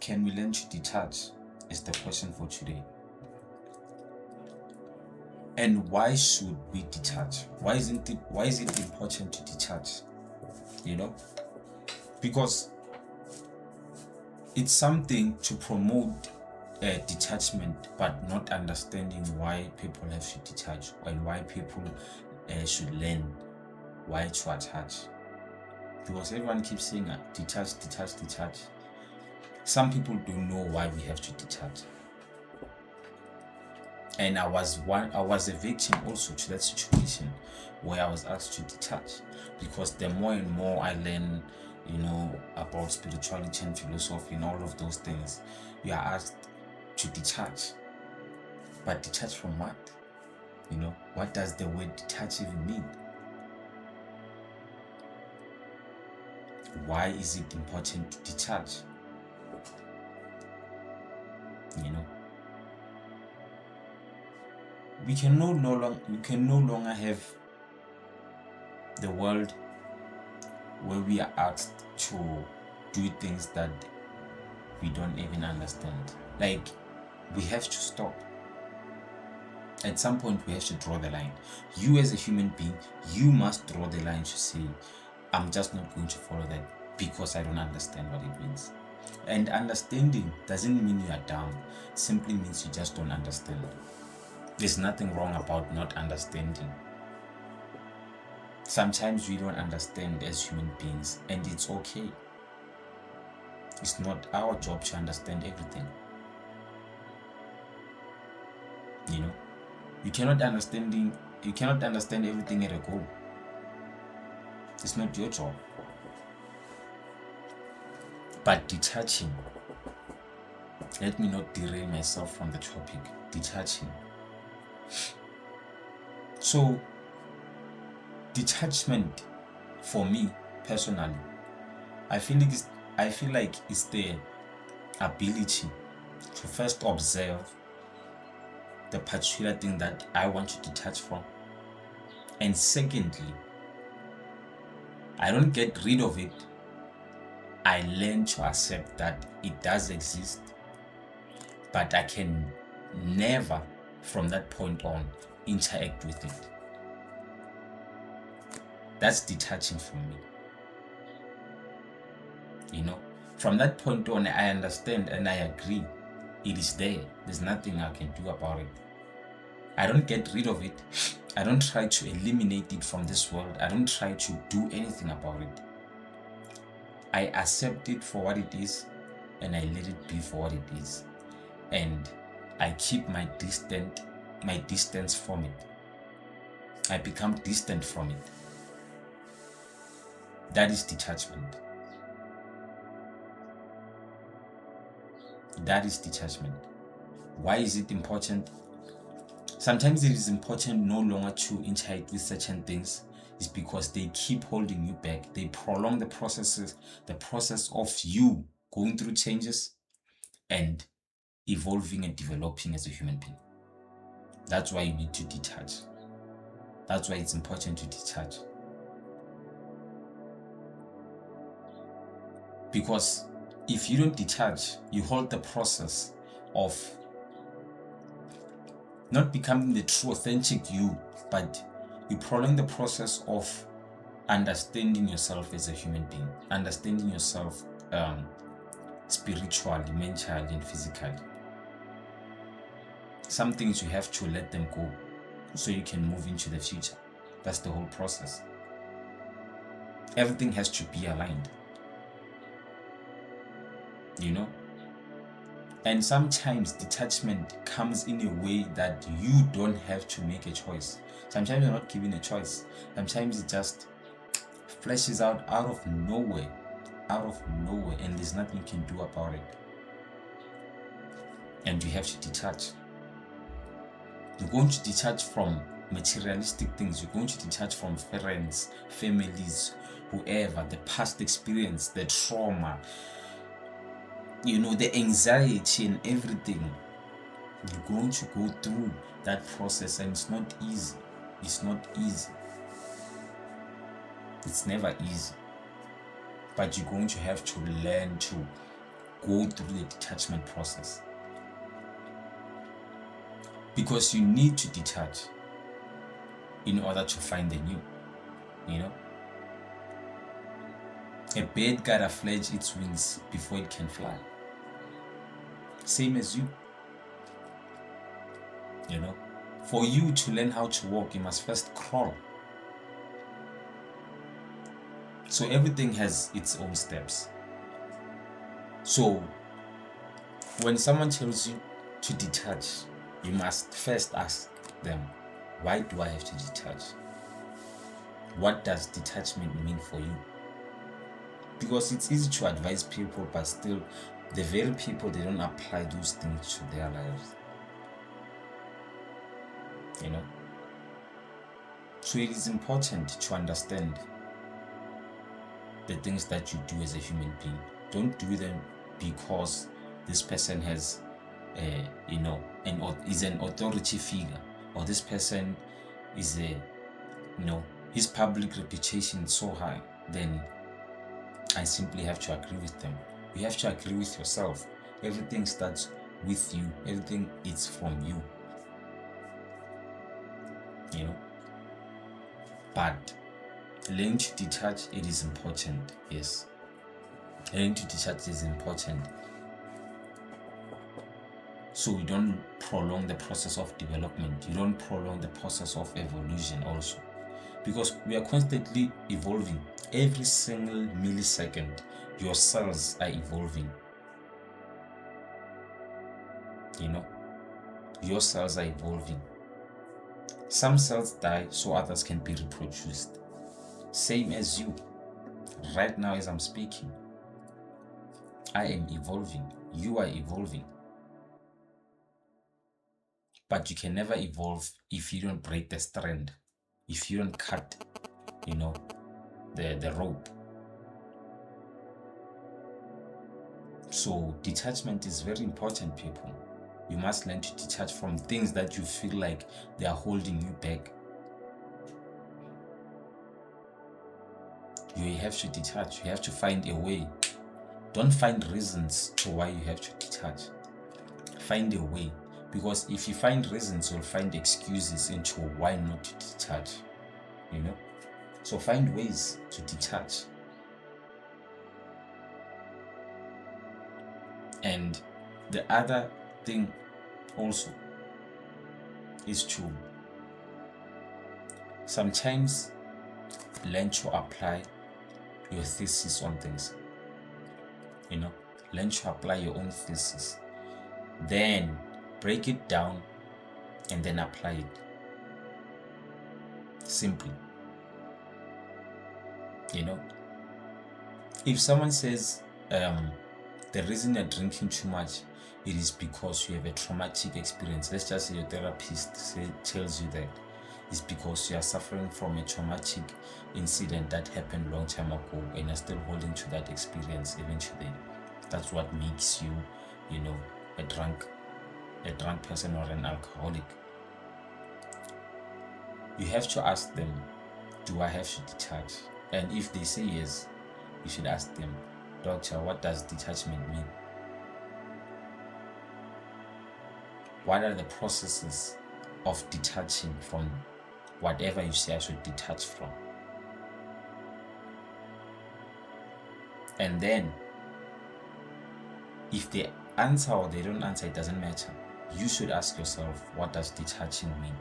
can we learn to detach is the question for today. And why should we detach? Why is it important to detach? Because it's something to promote detachment, but not understanding why people have to detach and why people should learn why to attach. Because everyone keeps saying detach, detach, detach. Some people don't know why we have to detach. And I was a victim also to that situation where I was asked to detach, because the more and more I learn, about spirituality and philosophy and all of those things, you are asked to detach. But detach from what? What does the word detach even mean? Why is it important to detach? We can no longer have the world where we are asked to do things that we don't even understand. Like, we have to stop. At some point, we have to draw the line. You as a human being, you must draw the line to say, I'm just not going to follow that because I don't understand what it means. And understanding doesn't mean you are dumb. It simply means you just don't understand. There's nothing wrong about not understanding. Sometimes we don't understand as human beings, and it's okay. It's not our job to understand everything. You cannot understand everything at a go. It's not your job. But detaching, let me not derail myself from the topic. Detaching. So, detachment, for me personally, I feel like it's the ability to first observe the particular thing that I want to detach from, and secondly, I don't get rid of it. I learn to accept that it does exist, but I can never, from that point on, interact with it. That's detaching from me. From that point on, I understand and I agree. It is there. There's nothing I can do about it. I don't get rid of it. I don't try to eliminate it from this world. I don't try to do anything about it. I accept it for what it is, and I let it be for what it is. And I keep my distance from it. I become distant from it. That is detachment. That is detachment. Why is it important? Sometimes it is important no longer to interact with certain things. It's because they keep holding you back. They prolong the process of you going through changes and evolving and developing as a human being. That's why you need to detach. That's why it's important to detach. Because if you don't detach, you hold the process of not becoming the true authentic you, but you prolong the process of understanding yourself as a human being, understanding yourself spiritually, mentally, and physically. Some things you have to let them go so you can move into the future. That's the whole process. Everything has to be aligned. And sometimes detachment comes in a way that you don't have to make a choice. Sometimes you're not given a choice. Sometimes it just flashes out of nowhere, and there's nothing you can do about it. And you have to detach. You're going to detach from materialistic things. You're going to detach from friends, families, whoever, the past experience, the trauma, the anxiety and everything. You're going to go through that process, and it's not easy. It's not easy. It's never easy. But you're going to have to learn to go through the detachment process. Because you need to detach in order to find the new, you know. A bird gotta fledge its wings before it can fly. Same as you. You know, for you to learn how to walk, you must first crawl. So everything has its own steps. So when someone tells you to detach, you must first ask them, why do I have to detach? What does detachment mean for you? Because it's easy to advise people, but still, the very people, they don't apply those things to their lives. You know? So it is important to understand the things that you do as a human being. Don't do them because this person has, is an authority figure, or this person is his public reputation is so high, then I simply have to agree with them. You have to agree with yourself. Everything starts with you. Everything is from you. You know? But learning to detach, it is important. Yes. Learning to detach is important. So you don't prolong the process of development. You don't prolong the process of evolution also. Because we are constantly evolving. Every single millisecond, your cells are evolving. You know? Your cells are evolving. Some cells die so others can be reproduced. Same as you. Right now as I'm speaking, I am evolving. You are evolving. But you can never evolve if you don't break the strand, if you don't cut, the rope. So detachment is very important, people. You must learn to detach from things that you feel like they are holding you back. You have to detach. You have to find a way. Don't find reasons to why you have to detach. Find a way. Because if you find reasons, you'll find excuses into why not to detach. So find ways to detach. And the other thing also is to sometimes learn to apply your thesis on things. Learn to apply your own thesis. Then break it down and then apply it. Simply. If someone says the reason you're drinking too much, it is because you have a traumatic experience. Let's just say your therapist tells you that it's because you are suffering from a traumatic incident that happened a long time ago and you're still holding to that experience even today. That's what makes you, a drunk person or an alcoholic. You have to ask them, do I have to detach? And if they say yes, you should ask them, doctor, what does detachment mean? What are the processes of detaching from whatever you say I should detach from? And then, if they answer or they don't answer, it doesn't matter. You should ask yourself, what does detaching mean?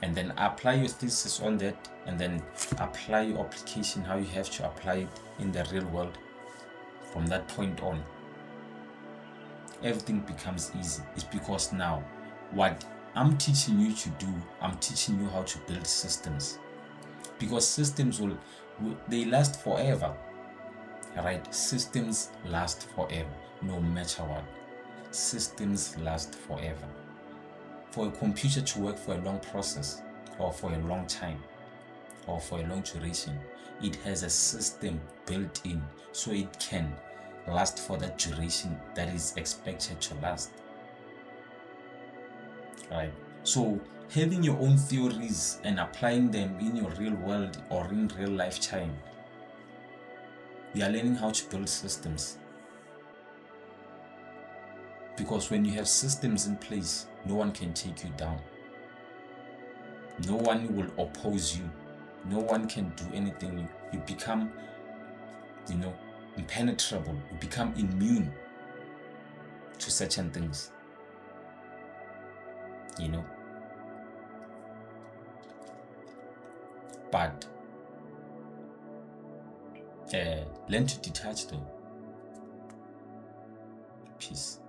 And then apply your thesis on that, and then apply your application, how you have to apply it in the real world. From that point on, everything becomes easy. It's because now, what I'm teaching you to do, I'm teaching you how to build systems. Because systems they last forever. Right? Systems last forever, no matter what. Systems last forever. For a computer to work for a long process, or for a long time, or for a long duration, it has a system built in so it can last for that duration that is expected to last. Right? So having your own theories and applying them in your real world or in real lifetime, We are learning how to build systems. Because when you have systems in place, no one can take you down. No one will oppose you. No one can do anything. You become, impenetrable. You become immune to certain things. But learn to detach though. Peace.